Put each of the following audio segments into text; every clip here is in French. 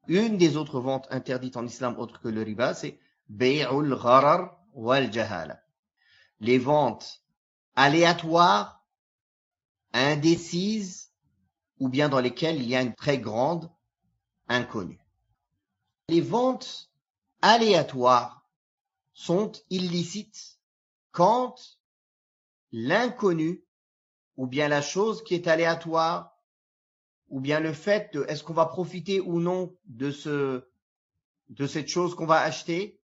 Une des autres ventes interdites en islam autre que le riba, c'est bay'ul gharar wal jahala. Les ventes aléatoires, indécises, ou bien dans lesquelles il y a une très grande inconnue. Les ventes aléatoires sont illicites quand l'inconnu, ou bien la chose qui est aléatoire, ou bien le fait de est-ce qu'on va profiter ou non de cette chose qu'on va acheter,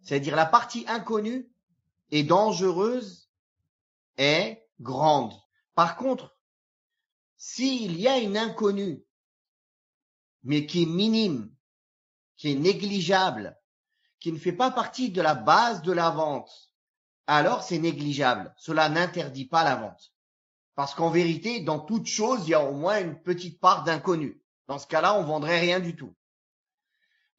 c'est-à-dire la partie inconnue et dangereuse est grande. Par contre, s'il y a une inconnue, mais qui est minime, qui est négligeable, qui ne fait pas partie de la base de la vente, alors c'est négligeable. Cela n'interdit pas la vente. Parce qu'en vérité, dans toute chose, il y a au moins une petite part d'inconnu. Dans ce cas-là, on vendrait rien du tout.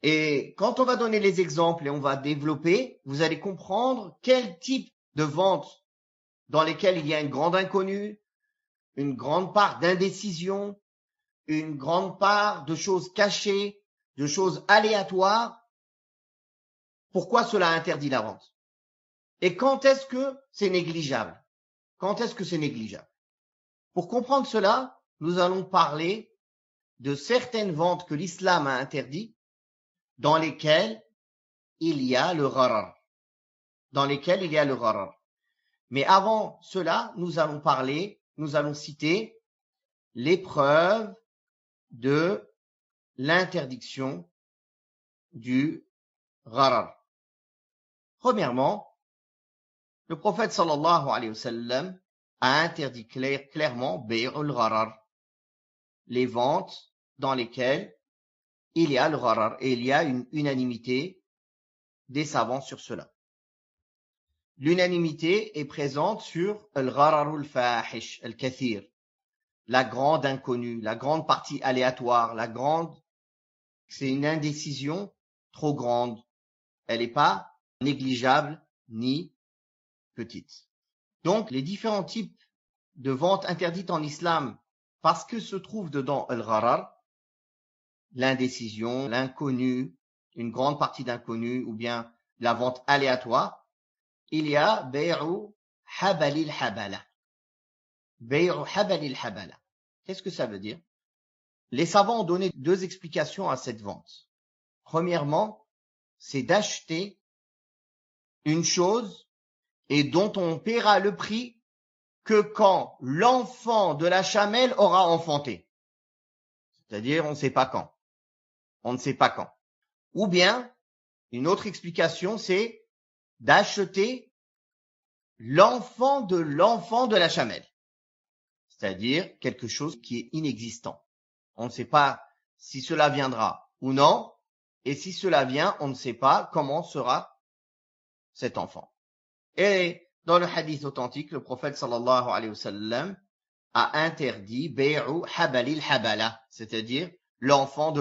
Et quand on va donner les exemples et on va développer, vous allez comprendre quel type de vente dans lesquelles il y a une grande inconnue, une grande part d'indécision, une grande part de choses cachées, de choses aléatoires. Pourquoi cela interdit la vente? Et quand est-ce que c'est négligeable? Quand est-ce que c'est négligeable? Pour comprendre cela, nous allons parler de certaines ventes que l'islam a interdites dans lesquelles il y a le gharar. Mais avant cela, nous allons citer les preuves de l'interdiction du gharar. Premièrement, le prophète sallallahu alayhi wa sallam a interdit clairement bay'ul gharar, les ventes dans lesquelles il y a le gharar, et il y a une unanimité des savants sur cela. L'unanimité est présente sur al-ghararul fahish, al-kathir, la grande inconnue, la grande partie aléatoire, c'est une indécision trop grande. Elle n'est pas négligeable ni petite. Donc, les différents types de ventes interdites en islam, parce que se trouve dedans al-gharar, l'indécision, l'inconnu, une grande partie d'inconnu, ou bien la vente aléatoire, il y a bay'u habalil habala. Bay'u habalil habala. Qu'est-ce que ça veut dire? Les savants ont donné deux explications à cette vente. Premièrement, c'est d'acheter une chose et dont on paiera le prix que quand l'enfant de la chamelle aura enfanté. C'est-à-dire, on ne sait pas quand. On ne sait pas quand. Ou bien, une autre explication, c'est d'acheter l'enfant de la chamelle. C'est-à-dire quelque chose qui est inexistant. On ne sait pas si cela viendra ou non, et si cela vient, on ne sait pas comment sera cet enfant. Et dans le hadith authentique, le prophète sallallahu alayhi wa sallam a interdit bay'u habalil habala, c'est-à-dire l'enfant de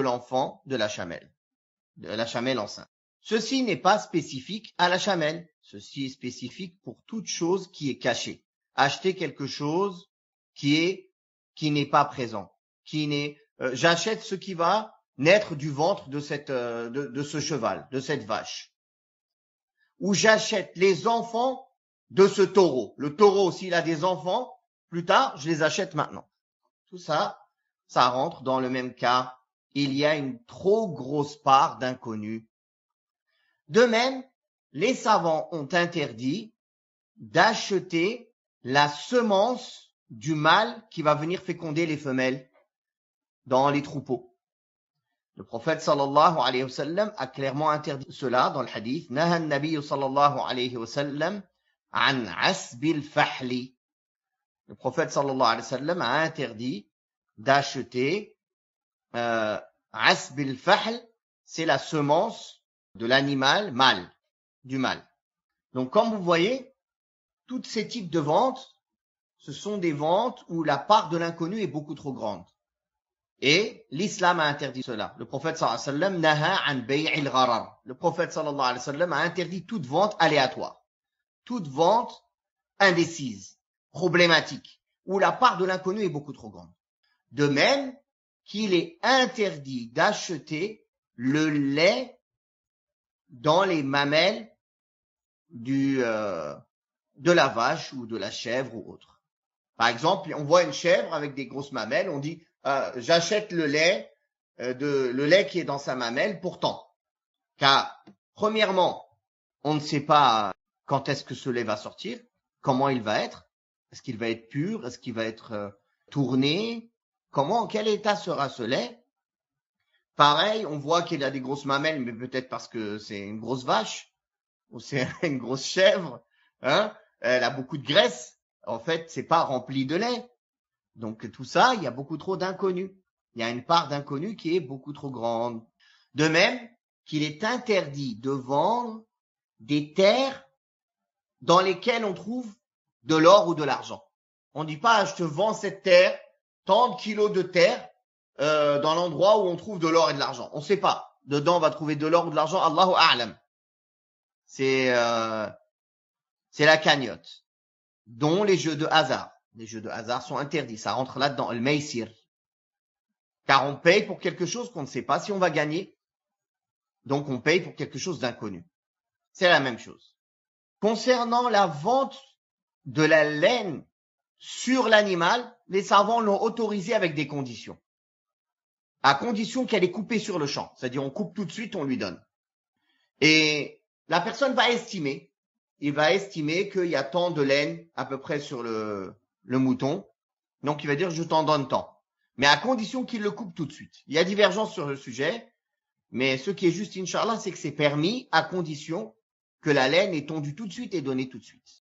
la chamelle enceinte. Ceci n'est pas spécifique à la chamelle, ceci est spécifique pour toute chose qui est cachée. Acheter quelque chose qui n'est pas présent, j'achète ce qui va naître du ventre de ce cheval, de cette vache. Ou j'achète les enfants de ce taureau. Le taureau, s'il a des enfants, plus tard, je les achète maintenant. Tout ça, ça rentre dans le même cas. Il y a une trop grosse part d'inconnu. De même, les savants ont interdit d'acheter la semence du mâle qui va venir féconder les femelles dans les troupeaux. Le prophète sallallahu alayhi wa sallam a clairement interdit cela dans le hadith. Naha an-nabiy sallallahu alayhi wa sallam an asbil fahli. Le prophète sallallahu alayhi wa sallam a interdit d'acheter asbil fahl, c'est la semence de l'animal mâle, du mâle. Donc comme vous voyez, tous ces types de ventes, ce sont des ventes où la part de l'inconnu est beaucoup trop grande. Et l'islam a interdit cela. Le prophète sallallahu alayhi wa sallam naha an bay'il gharar. Le prophète sallallahu alayhi wa sallam a interdit toute vente aléatoire, toute vente indécise, problématique, où la part de l'inconnu est beaucoup trop grande. De même qu'il est interdit d'acheter le lait dans les mamelles de la vache ou de la chèvre ou autre. Par exemple, on voit une chèvre avec des grosses mamelles, on dit j'achète le lait qui est dans sa mamelle pourtant. Car premièrement, on ne sait pas quand est-ce que ce lait va sortir, comment il va être, est-ce qu'il va être pur, est-ce qu'il va être tourné, quel état sera ce lait. Pareil, on voit qu'il a des grosses mamelles, mais peut-être parce que c'est une grosse vache ou c'est une grosse chèvre, hein, elle a beaucoup de graisse. En fait, c'est pas rempli de lait. Donc tout ça, il y a beaucoup trop d'inconnus. Il y a une part d'inconnus qui est beaucoup trop grande. De même qu'il est interdit de vendre des terres dans lesquelles on trouve de l'or ou de l'argent. On dit pas je te vends cette terre, tant de kilos de terre dans l'endroit où on trouve de l'or et de l'argent. On sait pas. Dedans on va trouver de l'or ou de l'argent. Allahu a'lam. C'est la cagnotte, dont les jeux de hasard. Les jeux de hasard sont interdits. Ça rentre là-dedans. Le maïsir. Car on paye pour quelque chose qu'on ne sait pas si on va gagner. Donc on paye pour quelque chose d'inconnu. C'est la même chose. Concernant la vente de la laine sur l'animal, les savants l'ont autorisé avec des conditions. À condition qu'elle est coupée sur le champ. C'est-à-dire on coupe tout de suite, on lui donne. Et la personne va estimer. Il va estimer qu'il y a tant de laine à peu près sur le mouton. Donc il va dire je t'en donne tant. Mais à condition qu'il le coupe tout de suite. Il y a divergence sur le sujet. Mais ce qui est juste, Inch'Allah, c'est que c'est permis à condition que la laine est tondue tout de suite et donnée tout de suite.